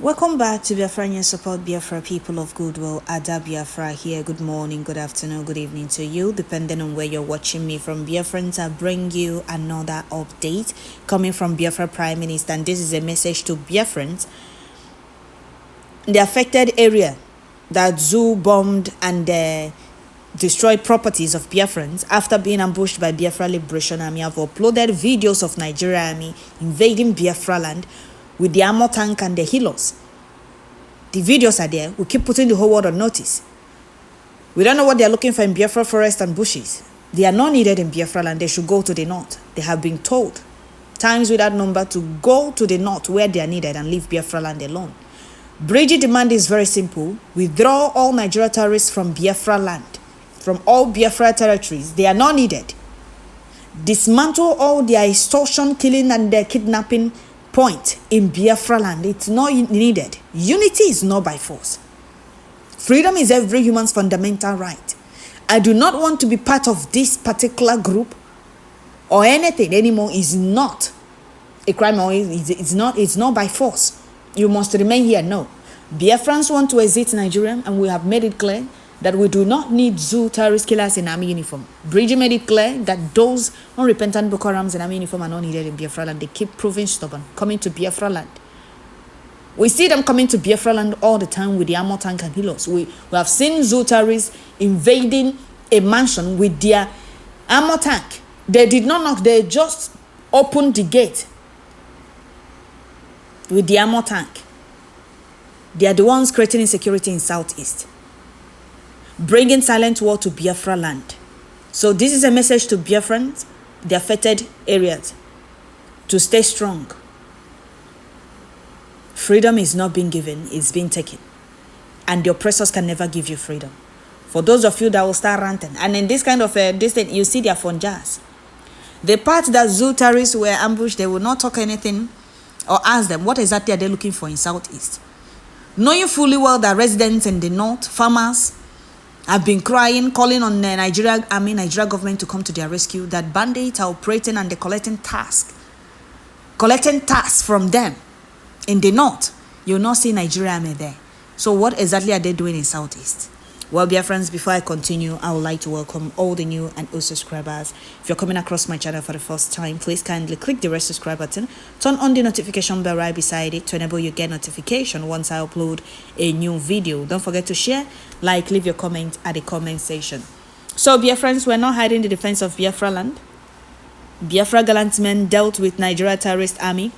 Welcome back to Biafran, your support Biafra, people of goodwill. Ada Biafra here. Good morning, good afternoon, good evening to you, depending on where you're watching me from. Biafrans, I bring you another update coming from Biafra Prime Minister, and this is a message to Biafrans. The affected area that zoo bombed and destroyed properties of Biafrans after being ambushed by Biafra Liberation Army have uploaded videos of Nigeria Army invading Biafra land with the armor tank and the helos. The videos are there. We keep putting the whole world on notice. We don't know what they're looking for in Biafra forest and bushes. They are not needed in Biafra land. They should go to the north. They have been told times without number to go to the north where they are needed and leave Biafra land alone. Bridget demand is very simple. Withdraw all Nigeria terrorists from Biafra land, from all Biafra territories. They are not needed. Dismantle all their extortion, killing, and their kidnapping point in Biafra land. It's not needed. Unity is not by force. Freedom is every human's fundamental right. I do not want to be part of this particular group or anything anymore. Is not a crime, or it's not by force. You must remain here. No. Biafrans want to exit Nigeria, and we have made it clear that we do not need zoo terrorist killers in army uniform. Bridget made it clear that those unrepentant Boko Harams in army uniform are not needed in Biafra land. They keep proving stubborn, coming to Biafra land. We see them coming to Biafra land all the time with the armor tank and helos. We have seen zoo terrorists invading a mansion with their armor tank. They did not knock, they just opened the gate with the armor tank. They are the ones creating insecurity in Southeast, bringing silent war to Biafra land. So this is a message to Biafrans, the affected areas, to stay strong. Freedom is not being given, it's being taken. And the oppressors can never give you freedom. For those of you that will start ranting, and in this kind of this thing, you see their phone jars. The part that zoo terrorists were ambushed, they will not talk anything or ask them what exactly are they looking for in Southeast. Knowing fully well that residents in the north, farmers, have been crying, calling on the Nigeria Army, Nigeria government to come to their rescue, that bandits are operating and they're collecting tasks from them in the north. You'll not see Nigeria Army there. So what exactly are they doing in Southeast? Well, dear friends, before I continue, I would like to welcome all the new and old subscribers. If you're coming across my channel for the first time, please kindly click the red subscribe button, turn on the notification bell right beside it to enable you get notification once I upload a new video. Don't forget to share, like, leave your comment at the comment section. So, dear friends, we're not hiding the defense of Biafra land. Biafra gallant men dealt with Nigeria terrorist army,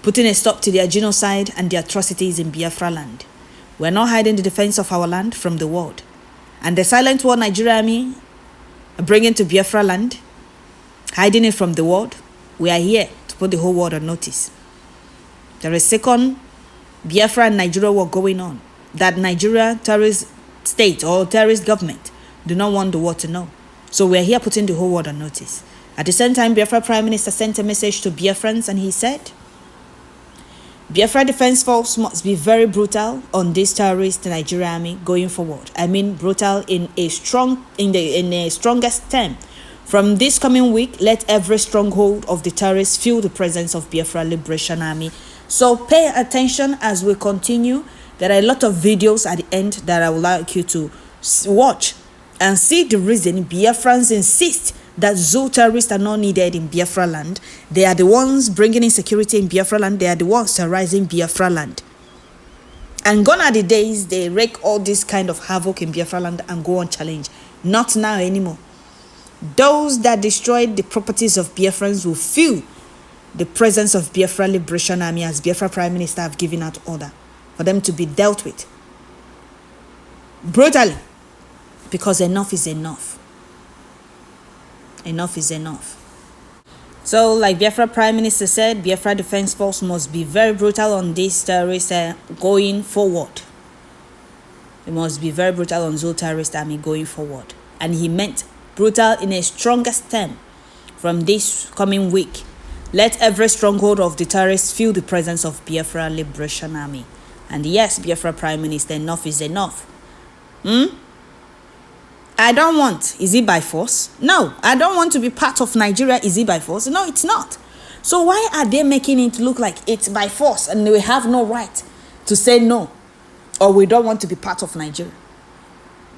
putting a stop to their genocide and the atrocities in Biafra land. We're not hiding the defense of our land from the world. And the silent war Nigeria army are bringing to Biafra land, hiding it from the world, we are here to put the whole world on notice. There is second Biafra and Nigeria war going on that Nigeria terrorist state or terrorist government do not want the world to know. So we are here putting the whole world on notice. At the same time, Biafra Prime Minister sent a message to Biafrans, and he said, Biafra Defense Force must be very brutal on this terrorist Nigeria army going forward. I mean brutal in a strongest term. From this coming week, let every stronghold of the terrorists feel the presence of Biafra Liberation Army. So pay attention as we continue. There are a lot of videos at the end that I would like you to watch and see the reason Biafrans insist that zoo terrorists are not needed in Biafra land. They are the ones bringing insecurity in Biafra land. They are the ones terrorizing Biafra land. And gone are the days they wreak all this kind of havoc in Biafra land and go on challenge. Not now anymore. Those that destroyed the properties of Biafrans will feel the presence of Biafra Liberation Army, as Biafra Prime Minister have given out order for them to be dealt with brutally, because enough is enough. Enough is enough. So, like Biafra Prime Minister said, Biafra Defense Force must be very brutal on this terrorist going forward. It must be very brutal on zoo terrorist army going forward. And he meant brutal in a strongest term. From this coming week, let every stronghold of the terrorists feel the presence of Biafra Liberation Army. And yes, Biafra Prime Minister, enough is enough. I don't want. Is it by force? No, I don't want to be part of Nigeria. Is it by force? No, it's not. So why are they making it look like it's by force and we have no right to say no, or we don't want to be part of Nigeria.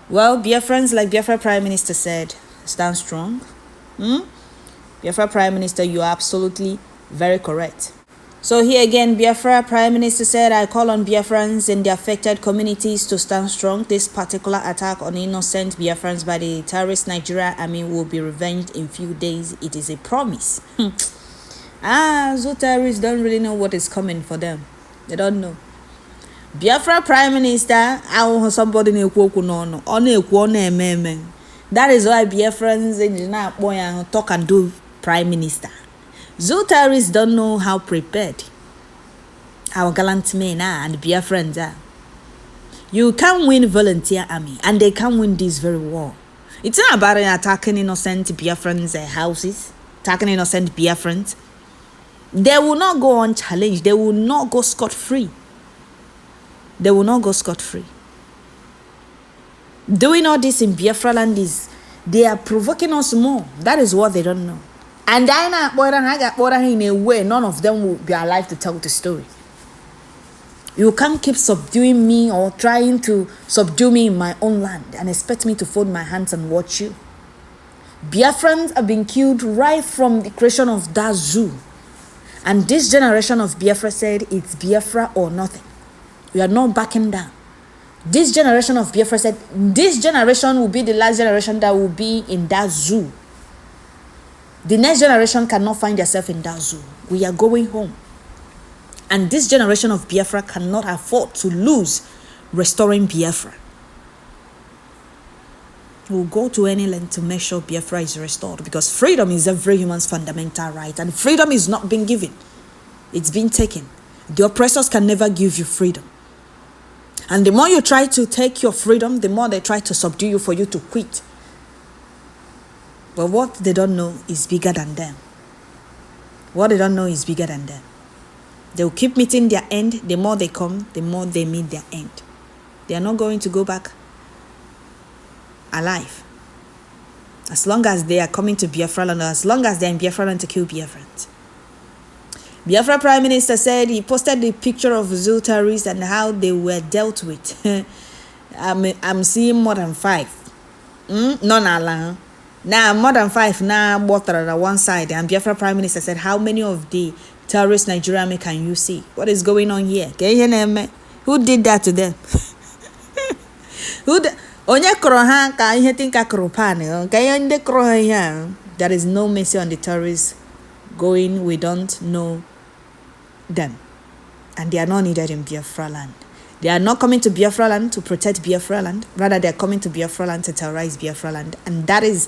Well, Biafrans, like Biafra Prime Minister said, stand strong. Biafra Prime Minister, you are absolutely very correct. So here again, Biafra Prime Minister said, I call on Biafrans in the affected communities to stand strong. This particular attack on innocent Biafrans by the terrorist Nigeria army will be revenged in few days. It is a promise. So terrorists don't really know what is coming for them. They don't know. Biafra Prime Minister, somebody that is why Biafrans in talk and do Prime Minister. Tèrrøríst don't know how prepared our gallant men are and Biafrans are. You can win volunteer army and they can win this very war. It's not about attacking innocent Biafrans' houses, attacking innocent Biafrans. They will not go unchallenged. They will not go scot-free. They will not go scot-free. Doing all this in Biafra land they are provoking us more. That is what they don't know. And in a way, none of them will be alive to tell the story. You can't keep subduing me or trying to subdue me in my own land and expect me to fold my hands and watch you. Biafrans have been killed right from the creation of that zoo. And this generation of Biafra said it's Biafra or nothing. We are not backing down. This generation of Biafra said this generation will be the last generation that will be in that zoo. The next generation cannot find themselves in that zoo. We are going home. And this generation of Biafra cannot afford to lose restoring Biafra. We'll go to any length to make sure Biafra is restored, because freedom is every human's fundamental right, and freedom is not being given. It's been taken. The oppressors can never give you freedom. And the more you try to take your freedom, the more they try to subdue you for you to quit. But what they don't know is bigger than them. What they don't know is bigger than them. They will keep meeting their end. The more they come, the more they meet their end. They are not going to go back alive. As long as they are coming to Biafra land, as long as they are in Biafra land to kill Biafrans. Biafra Prime Minister said he posted the picture of Tèrrøríst and how they were dealt with. I'm seeing more than 5. Now, more than 5 now water on one side. And Biafra Prime Minister said, how many of the terrorist Nigeria can you see? What is going on here? Who did that to them? There is no mercy on the terrorists going. We don't know them. And they are not needed in Biafra land. They are not coming to Biafra land to protect Biafra land. Rather, they are coming to Biafra land to terrorize Biafra land. And that is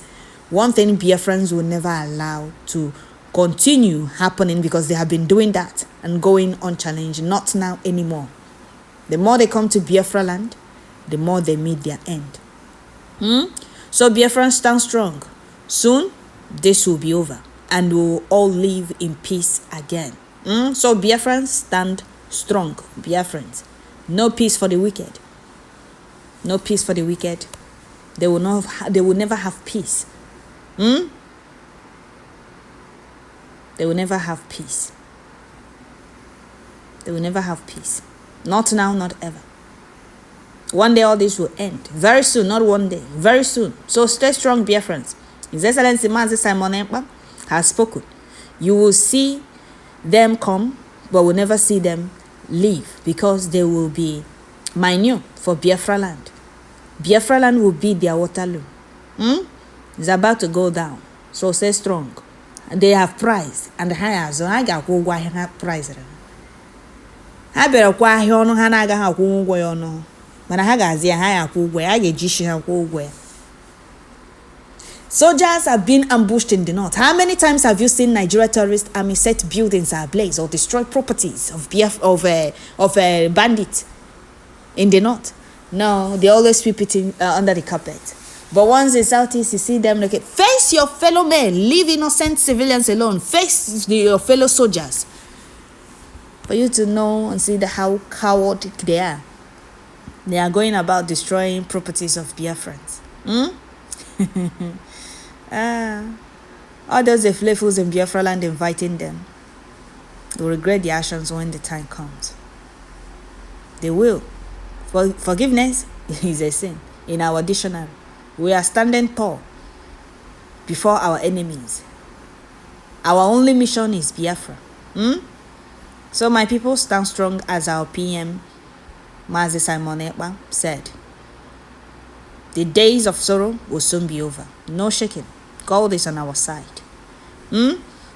one thing Biafrans will never allow to continue happening, because they have been doing that and going unchallenged. Not now anymore. The more they come to Biafra land, the more they meet their end. So Biafrans, stand strong. Soon, this will be over and we will all live in peace again. So Biafrans, stand strong. Biafrans, no peace for the wicked. No peace for the wicked. They will never have peace. They will never have peace. They will never have peace. Not now, not ever. One day all this will end. Very soon, not one day. Very soon. So stay strong, Biafrans. His Excellency Mazi Simon Ekpa has spoken. You will see them come, but will never see them leave, because they will be minute for Biafra land. Biafra land will be their Waterloo. It's about to go down. So stay strong. They have price and higher. So I got go have price. I better qua here no hanaga ha kwụ ụgwọ ya no. Mana ha ga-azị ha ya kwụ ụgwọ ya. A ga-ejishi ha kwụ ụgwọ ya. Soldiers have been ambushed in the north. How many times have you seen Nigeria terrorist army set buildings ablaze or destroy properties of bandits in the north? No, they always sweep it under the carpet. But once in Southeast, you see them like, face your fellow men, leave innocent civilians alone, face your fellow soldiers. For you to know and see how chaotic they are. They are going about destroying properties of Biafrans. All those fools in Biafra land inviting them will regret the actions when the time comes. They will. Forgiveness is a sin in our dictionary. We are standing tall before our enemies. Our only mission is Biafra. So my people, stand strong, as our PM, Mazi Simon Ekpa, said. The days of sorrow will soon be over. No shaking. God is on our side.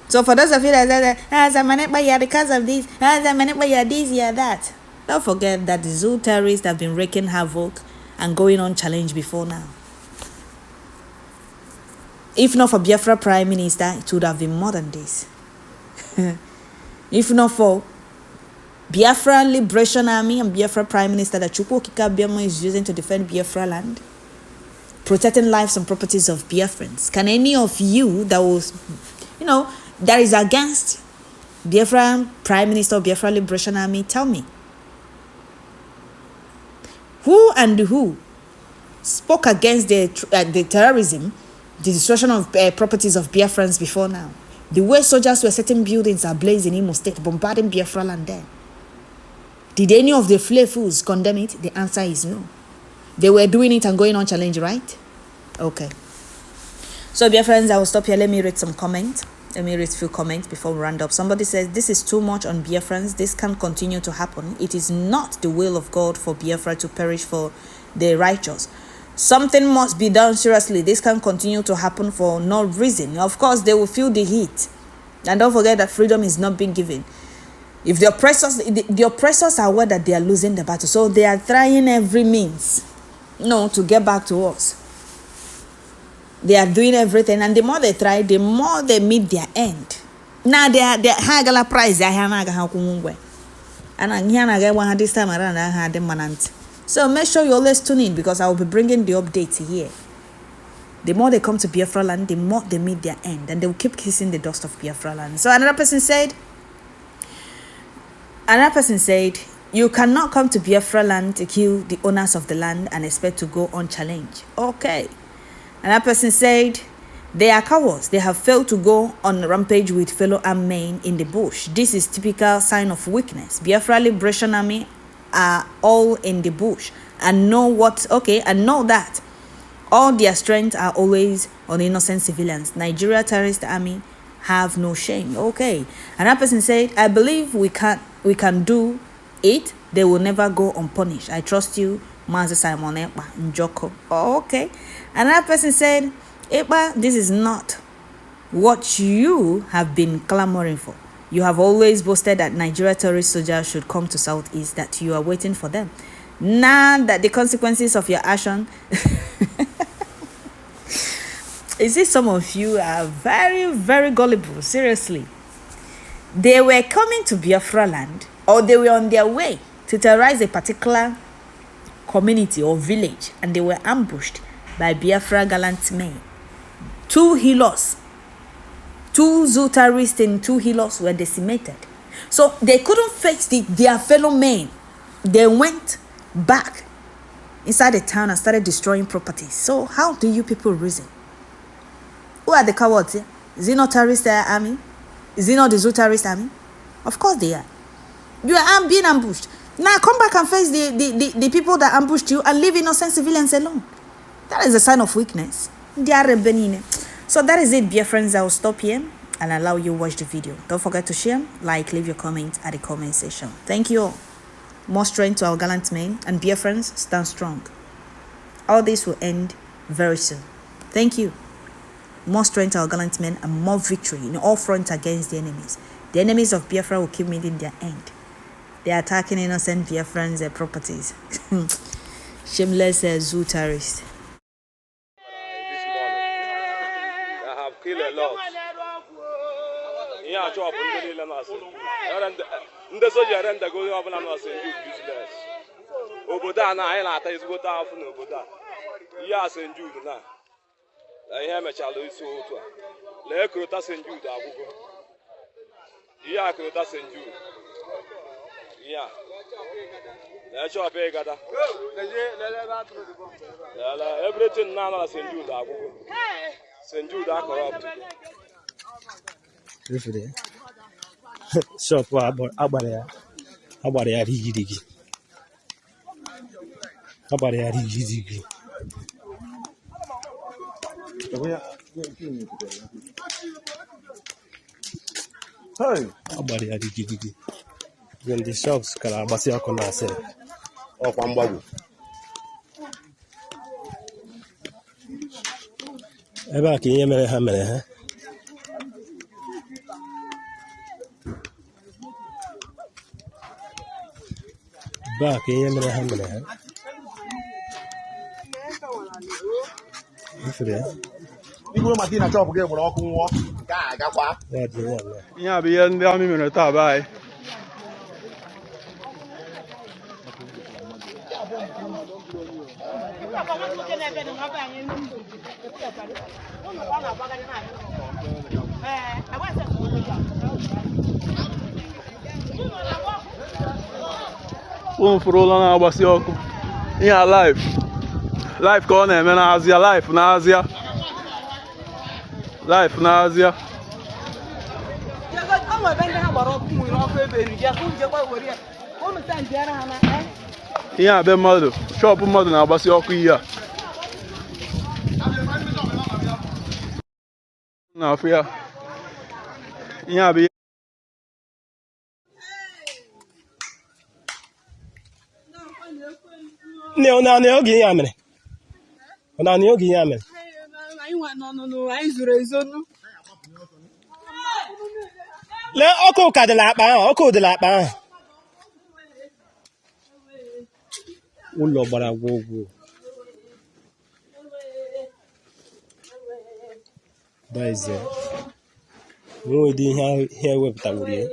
So for those of you that say, Simon Ekpa, you are because of this, Simon Ekpa, you are this, you are that. Don't forget that the zoo terrorists have been wreaking havoc and going on challenge before now. If not for Biafra Prime Minister, it would have been more than this. If not for Biafra Liberation Army and Biafra Prime Minister that Chukwu Okike Abiama is using to defend Biafra land, protecting lives and properties of Biafrans, can any of you that was, that is against Biafra Prime Minister or Biafra Liberation Army, tell me? Who spoke against the terrorism, the destruction of properties of Biafrans before now? The way soldiers were setting buildings ablaze in Imo State, bombarding Biafra land then. Did any of the fools condemn it? The answer is no. They were doing it and going on challenge, right? Okay. So, dear friends, I will stop here. Let me read some comments. Let me read a few comments before we round up. Somebody says, this is too much on Biafrans. This can't continue to happen. It is not the will of God for Biafra to perish for the righteous. Something must be done seriously. This can't continue to happen for no reason. Of course, they will feel the heat. And don't forget that freedom is not being given. If the oppressors are aware that they are losing the battle, so they are trying every means, to get back to us. They are doing everything, and the more they try, the more they meet their end. Now they are hagala price. They are hagala and I'm this time around. I had them manant. So make sure you always tune in, because I will be bringing the updates here. The more they come to Biafra land, the more they meet their end, and they will keep kissing the dust of Biafra land. So another person said, you cannot come to Biafra land to kill the owners of the land and expect to go unchallenged. Okay. Another person said, they are cowards. They have failed to go on a rampage with fellow armed men in the bush. This is typical sign of weakness. Biafra Liberation Army are all in the bush and know that all their strength are always on innocent civilians. Nigeria Terrorist Army have no shame. Okay. Another person said, I believe we can do it. They will never go unpunished. I trust you, Mazi Simon Ekpa Njoko. Okay. Another person said, Ekpa, this is not what you have been clamoring for. You have always boasted that Nigeria terrorist soldiers should come to Southeast, that you are waiting for them. Now that the consequences of your action, is it some of you are very, very gullible, seriously. They were coming to Biafra land, or they were on their way to terrorize a particular community or village, and they were ambushed by Biafra gallant men. 2 healers, 2 zoo terrorists and 2 healers were decimated. So they couldn't face their fellow men. They went back inside the town and started destroying properties. So how do you people reason? Who are the cowards here? Is it not terrorist army? Is it not the zoo terrorist army? Of course they are. You are being ambushed. Now come back and face the people that ambushed you and leave innocent civilians alone. That is a sign of weakness. So that is it, dear friends. I will stop here and allow you to watch the video. Don't forget to share, leave your comment at the comment section. Thank you all. More strength to our gallant men, and dear friends, stand strong. All this will end very soon. Thank you. More strength to our gallant men and more victory in all fronts against the enemies. The enemies of Biafra will keep meeting their end. They are attacking innocent Biafrans' properties. Shameless zoo terrorists. This morning, I have killed a lot. Yeah, job the soldier and the going up and I'm not saying business. Oboda na I is what I from Oboda. Yes, and Jude now. I am a child who is so to let Crotas and Jude. Yeah, Crotas and Jude. Yeah. That's your big other. Everything now is in Jude. Send Jude corrupt. Shop about Habari ya rigidigi. Habari ya rigidigi. When the shops kara basi yako na ase. Kwa mbagu. Eba kinye mere ha mere ha. Ba kinye mere ha mere ha. Ifere. Igwe mati na chọpụ gị gbara ọkụ nwụọ nke a agakwa ihe a bụ ihe ndị amị mere taa be anyị ụmụ fụrụ ụlọ na-agbasi ọkụ ihe a live ka ọ na-eme n'azịa live n'azịa ihe a be mmadụ shọpụ mmadụ na-agbasi ọkụ ihe a na-afụ ya ihe a bụ ihe Ne ona ne oge ya mere. Ona ne oge ya mere. Le ọkụ ka dị n'akpa ahụ, ọkụ dị n'akpa ahụ. Ụlọ gbara gwogwo. Baize. Nwere ụdị ihe ewepụtawuru ya.